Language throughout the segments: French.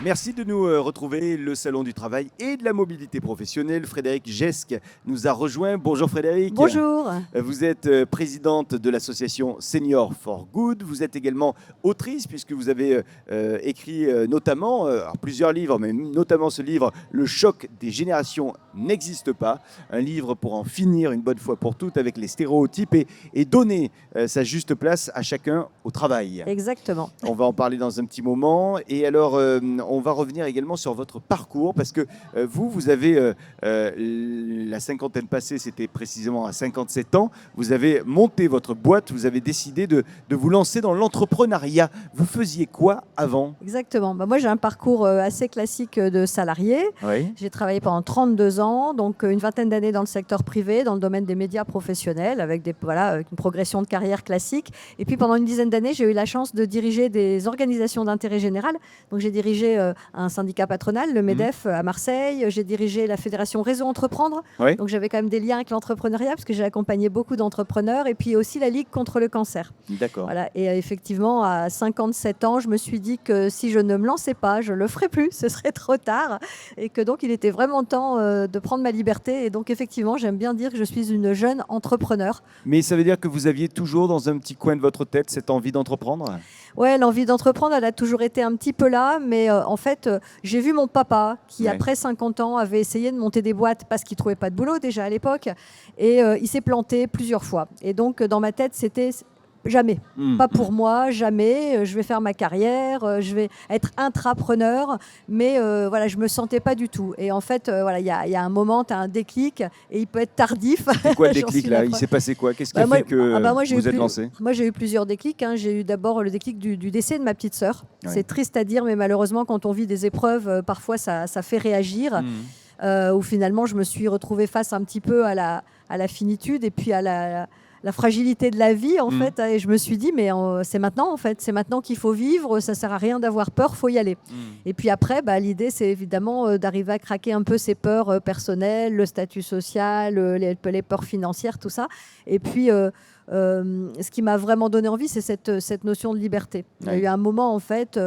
Merci de nous retrouver. Le Salon du Travail et de la Mobilité Professionnelle. Frédéric Gesque nous a rejoint. Bonjour Frédéric. Bonjour. Vous êtes présidente de l'association Senior for Good. Vous êtes également autrice puisque vous avez écrit notamment plusieurs livres, mais notamment ce livre « Le choc des générations n'existe pas ». Un livre pour en finir une bonne fois pour toutes avec les stéréotypes et donner sa juste place à chacun au travail. Exactement. On va en parler dans un petit moment. Et alors, on va revenir également sur votre parcours parce que vous avez la cinquantaine passée, c'était précisément à 57 ans. Vous avez monté votre boîte, vous avez décidé de vous lancer dans l'entrepreneuriat. Vous faisiez quoi avant ? Exactement. Moi, j'ai un parcours assez classique de salarié. Oui. J'ai travaillé pendant 32 ans, donc une vingtaine d'années dans le secteur privé, dans le domaine des médias professionnels, avec une progression de carrière classique. Et puis, pendant une dizaine d'années, j'ai eu la chance de diriger des organisations d'intérêt général. Donc, j'ai dirigé un syndicat patronal, le MEDEF, à Marseille. J'ai dirigé la fédération Réseau Entreprendre. Oui. Donc, j'avais quand même des liens avec l'entrepreneuriat, parce que j'ai accompagné beaucoup d'entrepreneurs. Et puis aussi la Ligue contre le cancer. D'accord. Voilà. Et effectivement, à 57 ans, je me suis dit que si je ne me lançais pas, je ne le ferais plus, ce serait trop tard. Et que donc, il était vraiment temps de prendre ma liberté. Et donc, effectivement, j'aime bien dire que je suis une jeune entrepreneur. Mais ça veut dire que vous aviez toujours dans un petit coin de votre tête cette envie d'entreprendre ? Ouais, l'envie d'entreprendre, elle a toujours été un petit peu là. Mais en fait, j'ai vu mon papa qui, après 50 ans, avait essayé de monter des boîtes parce qu'il ne trouvait pas de boulot déjà à l'époque. Et il s'est planté plusieurs fois. Et donc, dans ma tête, c'était... Jamais. Pas pour moi, jamais. Je vais faire ma carrière, je vais être intrapreneur, mais voilà, je me sentais pas du tout. Et en fait, voilà, il y a un moment, tu as un déclic et il peut être tardif. C'est quoi le déclic là ? Il s'est passé quoi ? Qu'est-ce qui a fait que vous êtes lancé ? Moi, j'ai eu plusieurs déclics. J'ai eu d'abord le déclic du décès de ma petite sœur. Ouais. C'est triste à dire, mais malheureusement, quand on vit des épreuves, parfois ça fait réagir. Où finalement, je me suis retrouvée face un petit peu à la finitude et puis à la fragilité de la vie, en fait. Et je me suis dit, mais c'est maintenant, en fait. C'est maintenant qu'il faut vivre. Ça ne sert à rien d'avoir peur, il faut y aller. Et puis après, l'idée, c'est évidemment d'arriver à craquer un peu ses peurs personnelles, le statut social, les peurs financières, tout ça. Et puis... ce qui m'a vraiment donné envie, c'est cette notion de liberté. Il y a eu un moment, en fait,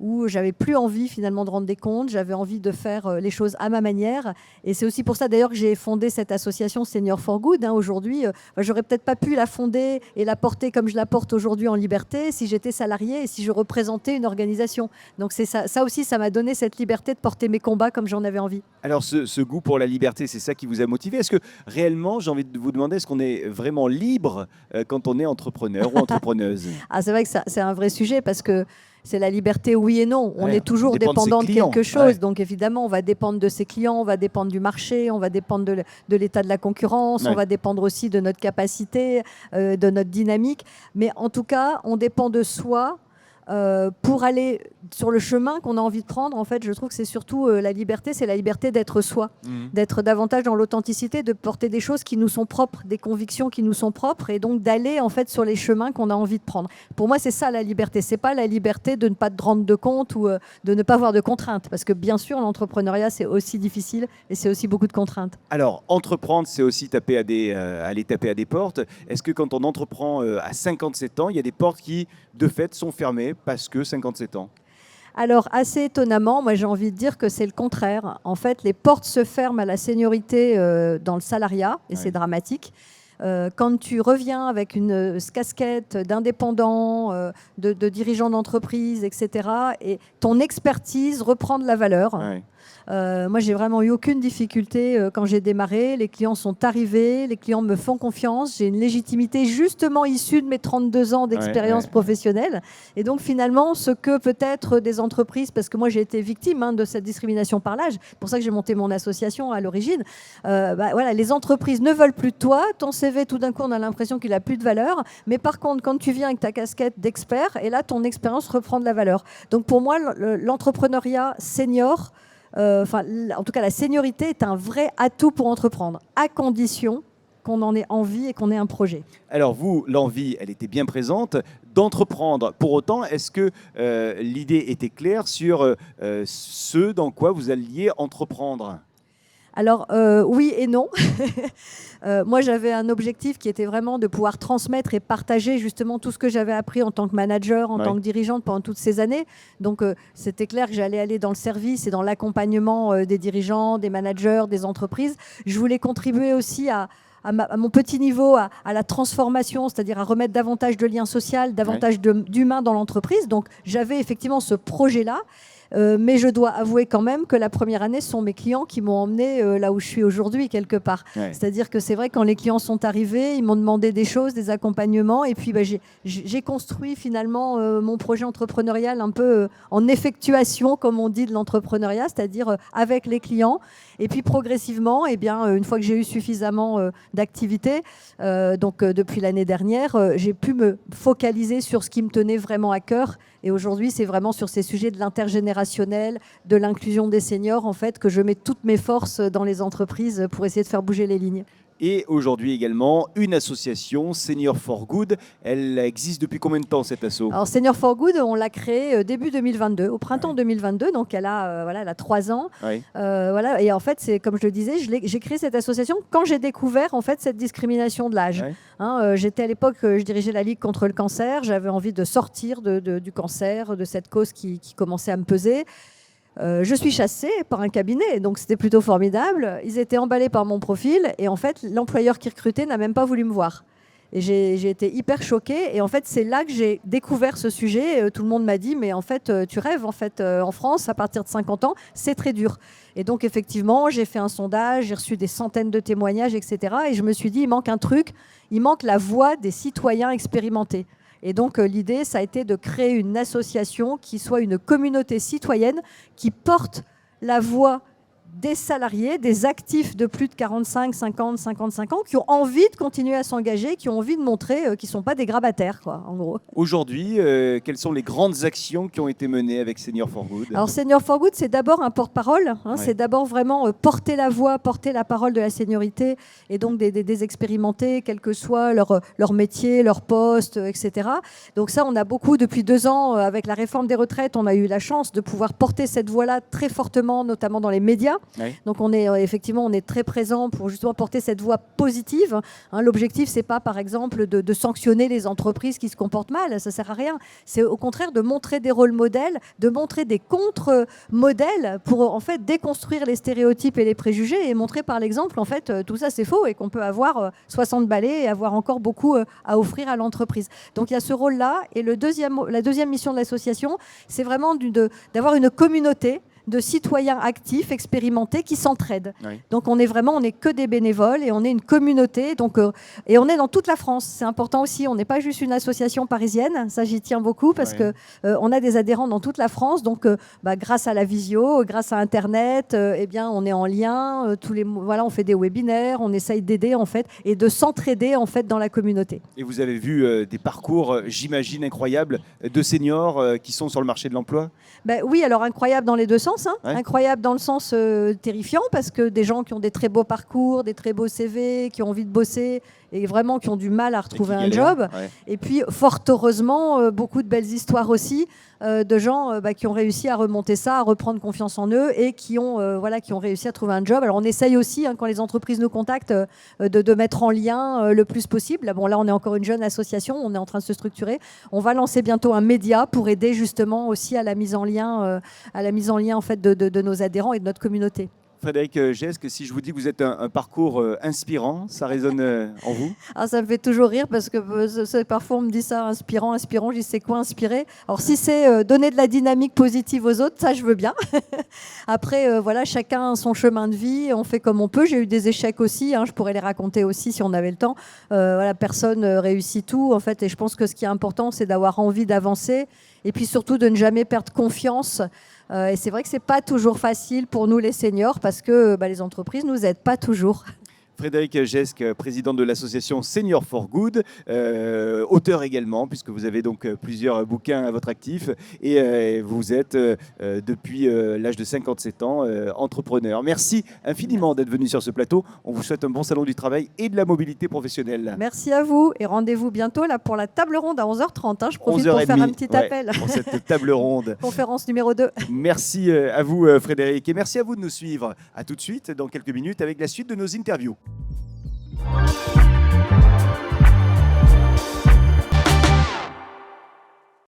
où j'avais plus envie, finalement, de rendre des comptes. J'avais envie de faire les choses à ma manière. Et c'est aussi pour ça, d'ailleurs, que j'ai fondé cette association Senior for Good. Aujourd'hui, j'aurais peut-être pas pu la fonder et la porter comme je la porte aujourd'hui en liberté si j'étais salariée et si je représentais une organisation. Donc c'est ça aussi, ça m'a donné cette liberté de porter mes combats comme j'en avais envie. Alors, ce goût pour la liberté, c'est ça qui vous a motivé ? Est-ce que réellement, j'ai envie de vous demander, est-ce qu'on est vraiment libre quand on est entrepreneur ou entrepreneuse ? C'est vrai que c'est un vrai sujet parce que c'est la liberté, oui et non. On est toujours dépendant de quelque chose. Ouais. Donc évidemment, on va dépendre de ses clients, on va dépendre du marché, on va dépendre de l'état de la concurrence, on va dépendre aussi de notre capacité, de notre dynamique. Mais en tout cas, on dépend de soi. Pour aller sur le chemin qu'on a envie de prendre, en fait, je trouve que c'est surtout la liberté, c'est la liberté d'être soi, d'être davantage dans l'authenticité, de porter des choses qui nous sont propres, des convictions qui nous sont propres, et donc d'aller en fait sur les chemins qu'on a envie de prendre. Pour moi, c'est ça la liberté. C'est pas la liberté de ne pas te rendre de compte ou de ne pas avoir de contraintes, parce que bien sûr, l'entrepreneuriat c'est aussi difficile et c'est aussi beaucoup de contraintes. Alors, entreprendre, c'est aussi aller taper à des portes. Est-ce que quand on entreprend à 57 ans, il y a des portes qui, de fait, sont fermées parce que 57 ans ? Alors, assez étonnamment, moi j'ai envie de dire que c'est le contraire. En fait, les portes se ferment à la seniorité dans le salariat, et c'est dramatique. Quand tu reviens avec une casquette d'indépendant, de dirigeant d'entreprise, etc., et ton expertise reprend de la valeur. Moi, j'ai vraiment eu aucune difficulté quand j'ai démarré. Les clients sont arrivés, les clients me font confiance. J'ai une légitimité justement issue de mes 32 ans d'expérience professionnelle. Et donc, finalement, ce que peut-être des entreprises, parce que moi, j'ai été victime de cette discrimination par l'âge, c'est pour ça que j'ai monté mon association à l'origine. Voilà, les entreprises ne veulent plus de toi. Ton CV, tout d'un coup, on a l'impression qu'il n'a plus de valeur. Mais par contre, quand tu viens avec ta casquette d'expert, et là, ton expérience reprend de la valeur. Donc, pour moi, l'entrepreneuriat senior, en tout cas, la seniorité est un vrai atout pour entreprendre, à condition qu'on en ait envie et qu'on ait un projet. Alors vous, l'envie, elle était bien présente d'entreprendre. Pour autant, est-ce que l'idée était claire sur ce dans quoi vous alliez entreprendre ? Alors, oui et non. Moi, j'avais un objectif qui était vraiment de pouvoir transmettre et partager justement tout ce que j'avais appris en tant que manager, en tant que dirigeante pendant toutes ces années. Donc, c'était clair que j'allais aller dans le service et dans l'accompagnement des dirigeants, des managers, des entreprises. Je voulais contribuer aussi à mon petit niveau, à la transformation, c'est-à-dire à remettre davantage de liens sociaux, davantage d'humains dans l'entreprise. Donc, j'avais effectivement ce projet-là. Mais je dois avouer quand même que la première année, ce sont mes clients qui m'ont emmené là où je suis aujourd'hui, quelque part. C'est-à-dire que c'est vrai, quand les clients sont arrivés, ils m'ont demandé des choses, des accompagnements, et puis j'ai construit finalement mon projet entrepreneurial un peu en effectuation, comme on dit, de l'entrepreneuriat, c'est-à-dire avec les clients. Et puis progressivement, eh bien, une fois que j'ai eu suffisamment d'activités, donc depuis l'année dernière, j'ai pu me focaliser sur ce qui me tenait vraiment à cœur. Et aujourd'hui, c'est vraiment sur ces sujets de l'intergénérationnel, de l'inclusion des seniors, en fait, que je mets toutes mes forces dans les entreprises pour essayer de faire bouger les lignes. Et aujourd'hui également, une association, Senior for Good. Elle existe depuis combien de temps, cette asso? Alors, Senior for Good, on l'a créée début 2022, au printemps 2022. Donc, elle a 3 ans. Voilà. Et en fait, c'est comme je le disais, j'ai créé cette association quand j'ai découvert en fait, cette discrimination de l'âge. J'étais à l'époque, je dirigeais la Ligue contre le cancer. J'avais envie de sortir du cancer, de cette cause qui commençait à me peser. Je suis chassée par un cabinet, donc c'était plutôt formidable. Ils étaient emballés par mon profil et en fait, l'employeur qui recrutait n'a même pas voulu me voir. Et j'ai été hyper choquée. Et en fait, c'est là que j'ai découvert ce sujet. Tout le monde m'a dit, mais en fait, tu rêves. En fait, en France, à partir de 50 ans, c'est très dur. Et donc, effectivement, j'ai fait un sondage, j'ai reçu des centaines de témoignages, etc. Et je me suis dit, il manque un truc. Il manque la voix des citoyens expérimentés. Et donc, l'idée, ça a été de créer une association qui soit une communauté citoyenne qui porte la voix des salariés, des actifs de plus de 45, 50, 55 ans qui ont envie de continuer à s'engager, qui ont envie de montrer qu'ils ne sont pas des grabataires, quoi, en gros. Aujourd'hui, quelles sont les grandes actions qui ont été menées avec Senior for Good? Alors, Senior for Good, c'est d'abord un porte-parole. C'est d'abord vraiment porter la voix, porter la parole de la seniorité et donc des expérimentés, quel que soit leur métier, leur poste, etc. Donc ça, on a beaucoup, depuis 2 ans, avec la réforme des retraites, on a eu la chance de pouvoir porter cette voix-là très fortement, notamment dans les médias. Donc on est très présent pour justement porter cette voix positive. L'objectif, c'est pas par exemple de sanctionner les entreprises qui se comportent mal, ça sert à rien. C'est au contraire de montrer des rôles modèles, de montrer des contre-modèles pour en fait déconstruire les stéréotypes et les préjugés et montrer par l'exemple en fait tout ça c'est faux et qu'on peut avoir 60 balais et avoir encore beaucoup à offrir à l'entreprise. Donc il y a ce rôle-là et la deuxième mission de l'association, c'est vraiment d'avoir une communauté de citoyens actifs, expérimentés, qui s'entraident. Donc on est que des bénévoles et on est une communauté. Donc, et on est dans toute la France. C'est important aussi. On n'est pas juste une association parisienne. Ça, j'y tiens beaucoup parce que on a des adhérents dans toute la France. Donc, grâce à la visio, grâce à Internet, eh bien, on est en lien. On fait des webinaires. On essaye d'aider en fait et de s'entraider en fait dans la communauté. Et vous avez vu des parcours, j'imagine, incroyables de seniors qui sont sur le marché de l'emploi? Oui, alors incroyable dans les deux sens. Incroyable dans le sens terrifiant parce que des gens qui ont des très beaux parcours, des très beaux CV, qui ont envie de bosser et vraiment qui ont du mal à retrouver un job. Et puis, fort heureusement, beaucoup de belles histoires aussi de gens qui ont réussi à remonter ça, à reprendre confiance en eux et qui ont réussi à trouver un job. Alors, on essaye aussi, quand les entreprises nous contactent, de mettre en lien le plus possible. Bon, là, on est encore une jeune association, on est en train de se structurer. On va lancer bientôt un média pour aider justement aussi à la mise en lien, en fait, de nos adhérents et de notre communauté. Frédéric Gesque, si je vous dis que vous êtes un parcours inspirant, ça résonne en vous? Ça me fait toujours rire parce que parfois on me dit ça, inspirant. Je dis c'est quoi inspirer? Alors si c'est donner de la dynamique positive aux autres, ça je veux bien. Après, chacun a son chemin de vie, on fait comme on peut. J'ai eu des échecs aussi, je pourrais les raconter aussi si on avait le temps. Personne réussit tout en fait, et je pense que ce qui est important, c'est d'avoir envie d'avancer et puis surtout de ne jamais perdre confiance. Et c'est vrai que c'est pas toujours facile pour nous les seniors parce que les entreprises nous aident pas toujours. Frédéric Gesque, président de l'association Senior for Good, auteur également, puisque vous avez donc plusieurs bouquins à votre actif et vous êtes depuis l'âge de 57 ans entrepreneur. Merci infiniment d'être venu sur ce plateau. On vous souhaite un bon salon du travail et de la mobilité professionnelle. Merci à vous et rendez-vous bientôt là pour la table ronde à 11h30. Hein. Je profite pour faire un petit appel. Pour cette table ronde. Conférence numéro 2. Merci à vous Frédéric et merci à vous de nous suivre. À tout de suite dans quelques minutes avec la suite de nos interviews.